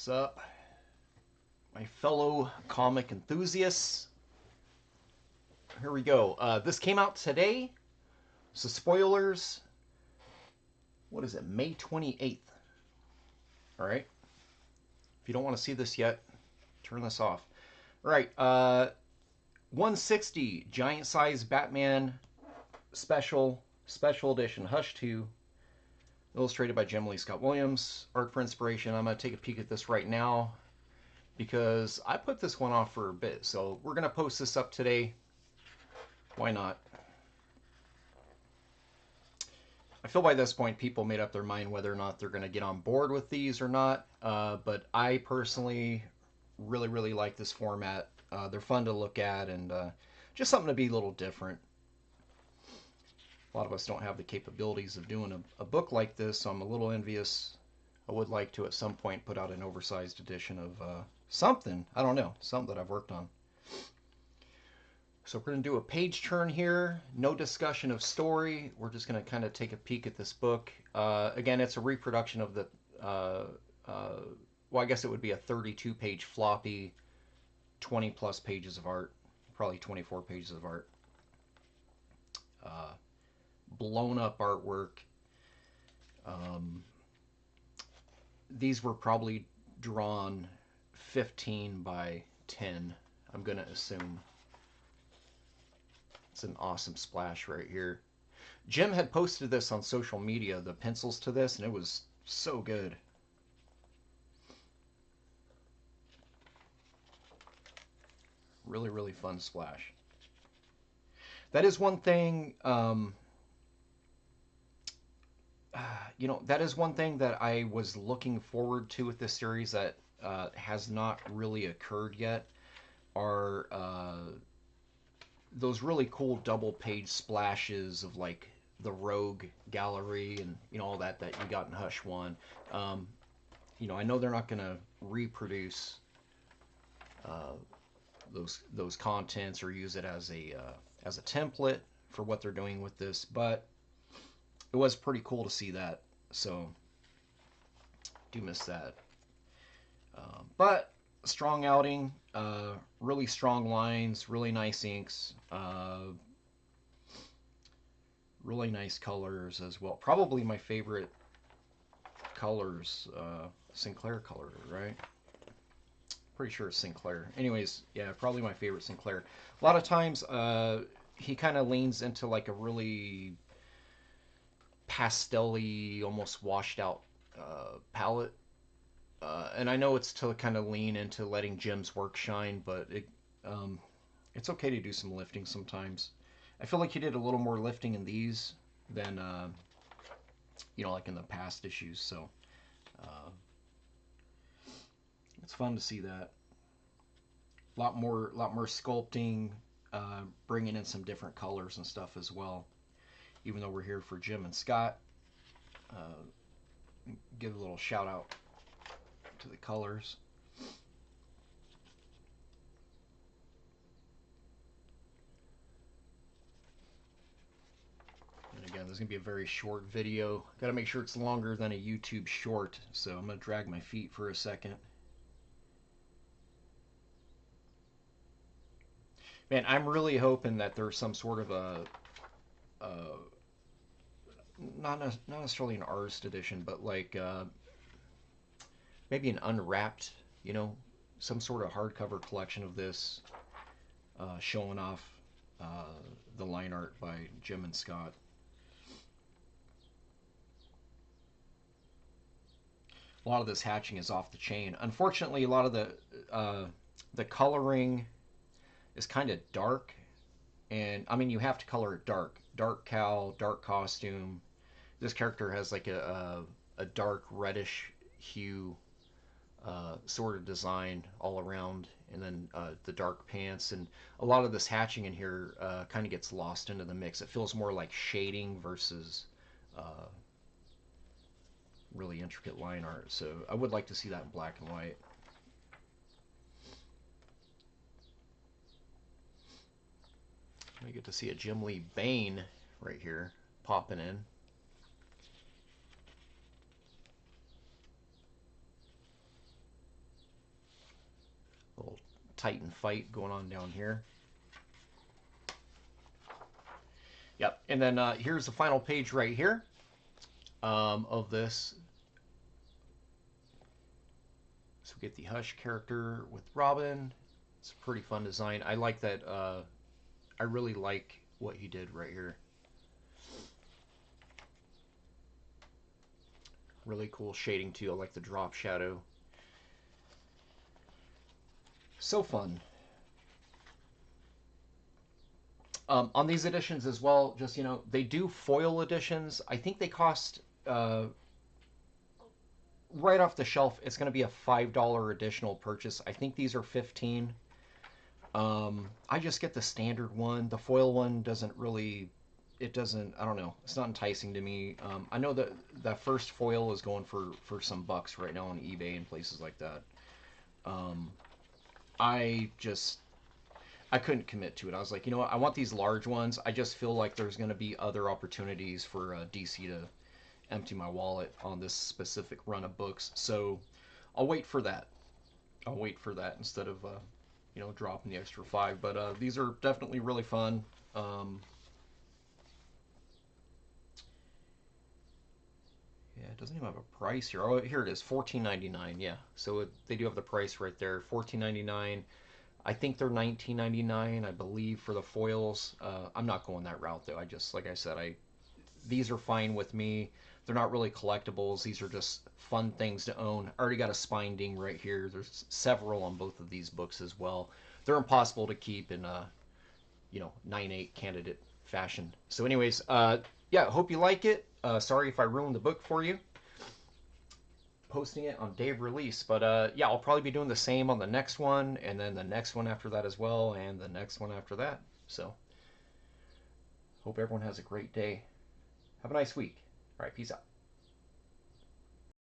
What's up, my fellow comic enthusiasts? Here we go. This came out today, so spoilers. What is it, May 28th? All right. If you don't want to see this yet, turn this off. All right. 160 giant size Batman special edition Hush 2, illustrated by Jim Lee Scott Williams. Art for inspiration. I'm going to take a peek at this right now because I put this one off for a bit. So we're going to post this up today. Why not? I feel by this point people made up their mind whether or not they're going to get on board with these or not. But I personally really like this format. They're fun to look at and just something to be a little different. A lot of us don't have the capabilities of doing a book like this, so I'm a little envious. I would like to at some point put out an oversized edition of something. I don't know, something that I've worked on. So we're going to do a page turn here. No discussion of story. We're just going to kind of take a peek at this book. Again, it's a reproduction of the, well, I guess it would be a 32-page floppy, 20 plus pages of art, probably 24 pages of art. Blown up artwork. These were probably drawn 15 by 10, I'm going to assume. It's an awesome splash right here. Jim had posted this on social media, the pencils to this, and it was so good. Really fun splash. That is one thing, that is one thing that I was looking forward to with this series that has not really occurred yet, are those really cool double page splashes of like the Rogue gallery and all that you got in Hush 1. I know they're not going to reproduce those contents or use it as a template for what they're doing with this, but it was pretty cool to see that. So do miss that. But strong outing, really strong lines, really nice inks, really nice colors as well. Probably my favorite colors, Sinclair color, right? Pretty sure it's Sinclair. Anyways, yeah, probably my favorite Sinclair. A lot of times he kind of leans into like a really pastel-y, almost washed out palette. And I know it's to kind of lean into letting Jim's work shine, but it's okay to do some lifting sometimes. I feel like he did a little more lifting in these than, like in the past issues. So it's fun to see that. A lot more sculpting, bringing in some different colors and stuff as well. Even though we're here for Jim and Scott, give a little shout out to the colors. And again, this is going to be a very short video. Got to make sure it's longer than a YouTube short, so I'm going to drag my feet for a second. Man, I'm really hoping that there's some sort of a not necessarily an artist edition, but like maybe an unwrapped, some sort of hardcover collection of this, showing off the line art by Jim and Scott. A lot of this hatching is off the chain. Unfortunately, a lot of the coloring is kind of dark, and I mean you have to color it dark. Dark cowl, dark costume. This character has like a dark reddish hue sort of design all around, and then the dark pants, and a lot of this hatching in here kind of gets lost into the mix. It feels more like shading versus really intricate line art. So I would like to see that in black and white. We get to see a Jim Lee Bane right here popping in. Titan fight going on down here. Yep, and then here's the final page right here of this. So we get the Hush character with Robin. It's a pretty fun design. I like that. I really like what he did right here. Really cool shading too. I like the drop shadow. So fun. On these editions as well, just, they do foil editions. I think they cost, right off the shelf, it's going to be a $5 additional purchase. I think these are 15. I just get the standard one. The foil one doesn't really, it doesn't, I don't know. It's not enticing to me. I know that that first foil is going for some bucks right now on eBay and places like that. I just, I couldn't commit to it. I was like, you know what? I want these large ones. I just feel like there's going to be other opportunities for DC to empty my wallet on this specific run of books. So I'll wait for that. I'll wait for that instead of, dropping the extra 5. But these are definitely really fun. Yeah, it doesn't even have a price here. Oh, here it is, $14.99. Yeah, so they do have the price right there, $14.99. I think they're $19.99, I believe, for the foils. I'm not going that route though. I just, like I said, these are fine with me. They're not really collectibles. These are just fun things to own. I already got a spine ding right here. There's several on both of these books as well. They're impossible to keep in 9/8 candidate fashion. So anyways, yeah, hope you like it. Sorry if I ruined the book for you. Posting it on day of release, but yeah, I'll probably be doing the same on the next one, and then the next one after that as well, and the next one after that. So hope everyone has a great day. Have a nice week. All right, peace out.